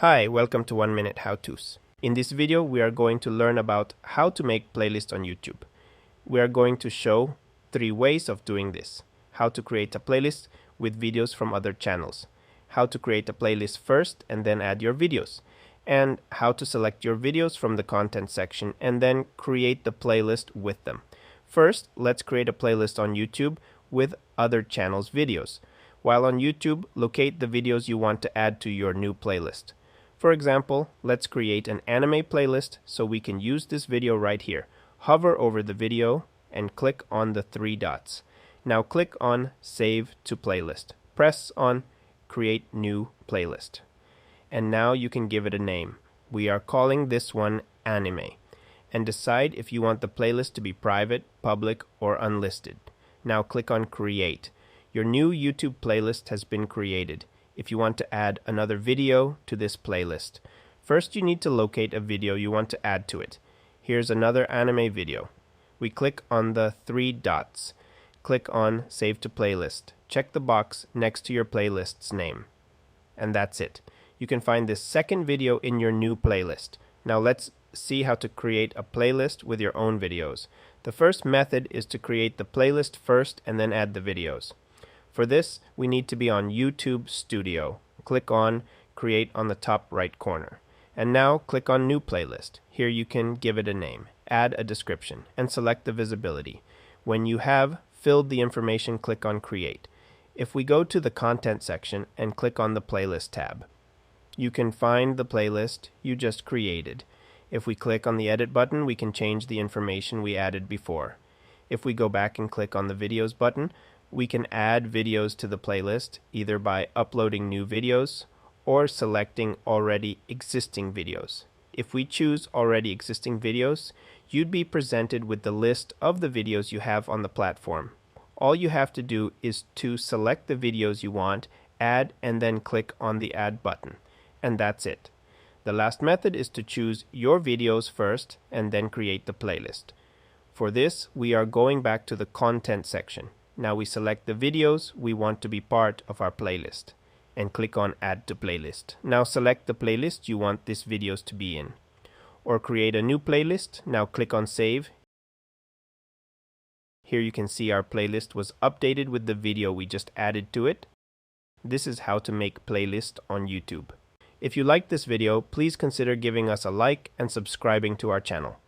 Hi, welcome to 1 Minute How-Tos. In this video, we are going to learn about how to make playlists on YouTube. We are going to show 3 ways of doing this. How to create a playlist with videos from other channels. How to create a playlist first and then add your videos. And how to select your videos from the content section and then create the playlist with them. First, let's create a playlist on YouTube with other channels' videos. While on YouTube, locate the videos you want to add to your new playlist. For example, let's create an anime playlist so we can use this video right here. Hover over the video and click on the 3 dots. Now click on Save to Playlist. Press on Create New Playlist. And now you can give it a name. We are calling this one Anime. And decide if you want the playlist to be private, public, or unlisted. Now click on Create. Your new YouTube playlist has been created. If you want to add another video to this playlist, first you need to locate a video you want to add to it. Here's another anime video. We click on the 3 dots. Click on Save to Playlist. Check the box next to your playlist's name. And that's it. You can find this second video in your new playlist. Now let's see how to create a playlist with your own videos. The first method is to create the playlist first and then add the videos. For this, we need to be on YouTube Studio. Click on Create on the top right corner. And now click on New Playlist. Here you can give it a name, add a description, and select the visibility. When you have filled the information, click on Create. If we go to the Content section and click on the Playlist tab, you can find the playlist you just created. If we click on the Edit button, we can change the information we added before. If we go back and click on the Videos button, we can add videos to the playlist either by uploading new videos or selecting already existing videos. If we choose already existing videos, you'd be presented with the list of the videos you have on the platform. All you have to do is to select the videos you want, add, and then click on the Add button. And that's it. The last method is to choose your videos first and then create the playlist. For this, we are going back to the Content section. Now we select the videos we want to be part of our playlist and click on Add to Playlist. Now select the playlist you want these videos to be in. Or create a new playlist. Now click on Save. Here you can see our playlist was updated with the video we just added to it. This is how to make playlists on YouTube. If you liked this video, please consider giving us a like and subscribing to our channel.